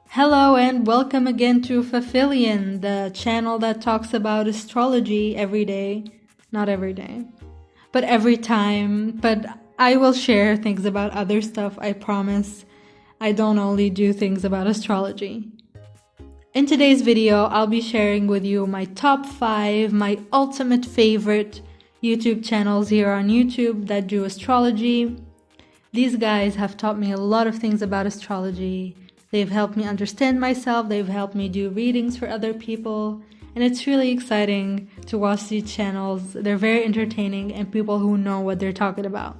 Hello and welcome again to Fulfillion, the channel that talks about astrology every day. Not every day, but every time. But I will share things about other stuff, I promise. I don't only do things about astrology. In today's video, I'll be sharing with you my top 5, my ultimate favorite YouTube channels here on YouTube that do astrology. These guys have taught me a lot of things about astrology. They've helped me understand myself, they've helped me do readings for other people, and it's really exciting to watch these channels. They're very entertaining and people who know what they're talking about.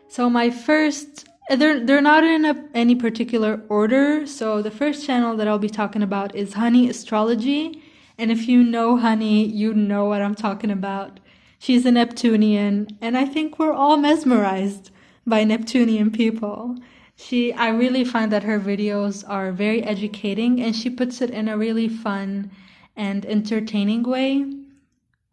So my first, they're not in any particular order, so the first channel that I'll be talking about is Honey Astrology, and if you know Honey, you know what I'm talking about. She's a Neptunian, and I think we're all mesmerized by Neptunian people. I really find that her videos are very educating and she puts it in a really fun and entertaining way.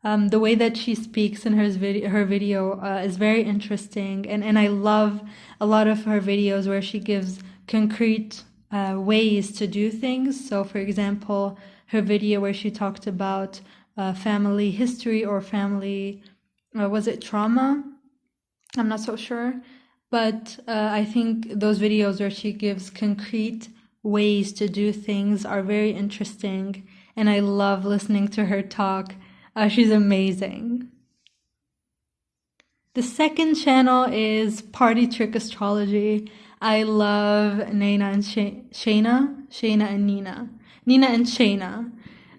The way that she speaks in her video is very interesting, and I love a lot of her videos where she gives concrete ways to do things. So for example, her video where she talked about family history or family, was it trauma? I'm not so sure. But I think those videos where she gives concrete ways to do things are very interesting, and I love listening to her talk. She's amazing. The second channel is Party Trick Astrology. I love Nina and Shayna and Nina. Nina and Shayna.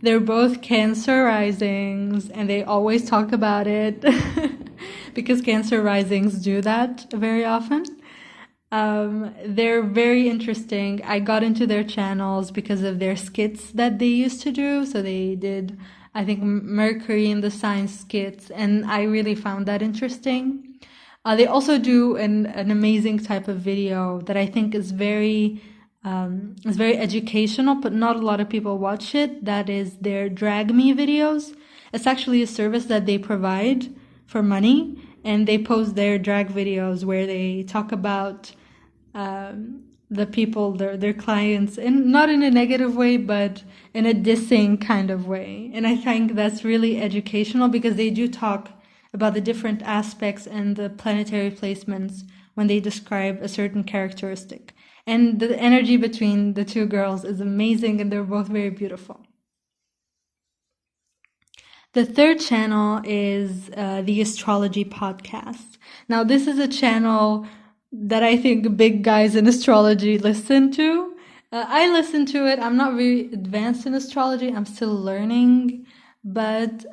They're both Cancer risings, and they always talk about it. Because Cancer risings do that very often. They're very interesting. I got into their channels because of their skits that they used to do. So they did, I think, Mercury in the sign skits, and I really found that interesting. They also do an amazing type of video that I think is very educational, but not a lot of people watch it. That is their Drag Me videos. It's actually a service that they provide for money, and they post their drag videos where they talk about the people, their clients, and not in a negative way, but in a dissing kind of way. And I think that's really educational because they do talk about the different aspects and the planetary placements when they describe a certain characteristic. And the energy between the two girls is amazing, and they're both very beautiful. The third channel is the Astrology Podcast. Now, this is a channel that I think big guys in astrology listen to. I listen to it. I'm not very advanced in astrology. I'm still learning. But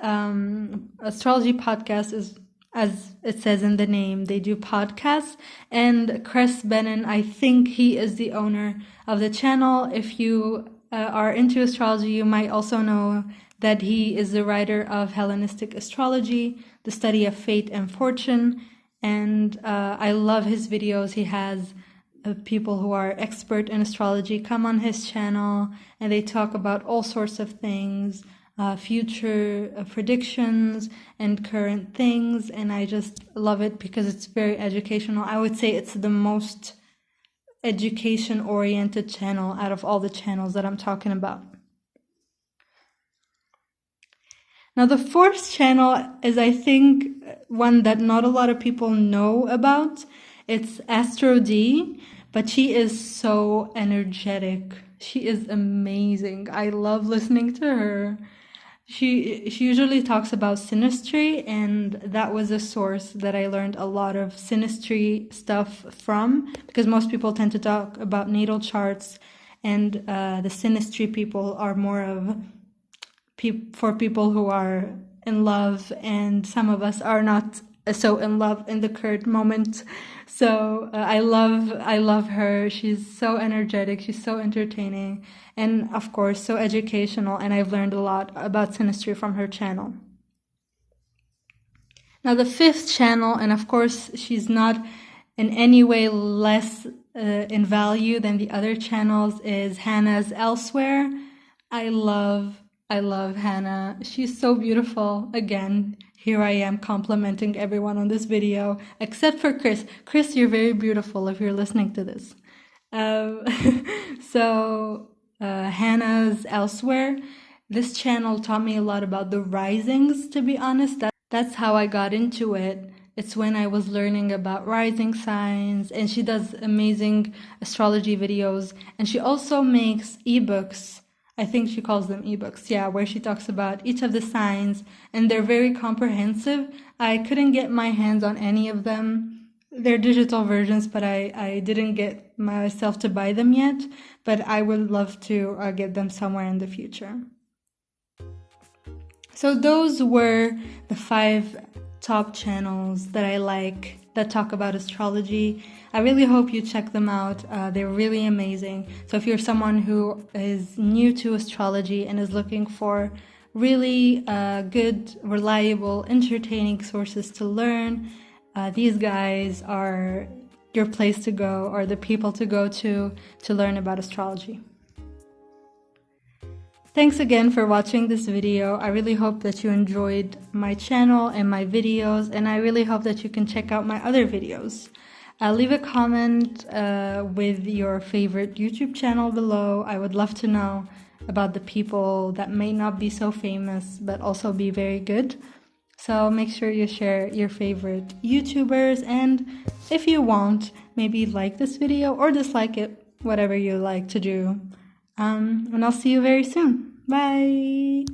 Astrology Podcast is, as it says in the name, they do podcasts. And Chris Bennon, I think he is the owner of the channel. If you are into astrology, you might also know that he is the writer of Hellenistic Astrology, the study of fate and fortune, and I love his videos. He has people who are expert in astrology come on his channel, and they talk about all sorts of things, future predictions and current things, and I just love it because it's very educational. I would say it's the most education-oriented channel out of all the channels that I'm talking about. Now, the fourth channel is, I think, one that not a lot of people know about. It's AstroD, but she is so energetic. She is amazing. I love listening to her. She usually talks about synastry, and that was a source that I learned a lot of synastry stuff from, because most people tend to talk about natal charts, and the synastry people are more of for people who are in love, and some of us are not so in love in the current moment. So I love her. She's so energetic, she's so entertaining, and of course so educational, and I've learned a lot about synastry from her channel. Now, the fifth channel, and of course she's not in any way less in value than the other channels, is Hannah's Elsewhere. I love Hannah. She's so beautiful. Again, here I am complimenting everyone on this video, except for Chris. Chris, you're very beautiful if you're listening to this. Um, Hannah's Elsewhere. This channel taught me a lot about the risings, to be honest. That's how I got into it. It's when I was learning about rising signs, and she does amazing astrology videos. And she also makes ebooks. I think she calls them ebooks, yeah, where she talks about each of the signs, and they're very comprehensive. I couldn't get my hands on any of them. They're digital versions, but I didn't get myself to buy them yet, but I would love to get them somewhere in the future. So those were the 5 top channels that I like that talk about astrology. I really hope you check them out. They're really amazing. So if you're someone who is new to astrology and is looking for really good, reliable, entertaining sources to learn, these guys are your place to go, or the people to go to learn about astrology. Thanks again for watching this video. I really hope that you enjoyed my channel and my videos, and I really hope that you can check out my other videos. Leave a comment with your favorite YouTube channel below. I would love to know about the people that may not be so famous but also be very good. So make sure you share your favorite YouTubers, and if you want, maybe like this video or dislike it, whatever you like to do. And I'll see you very soon. Bye!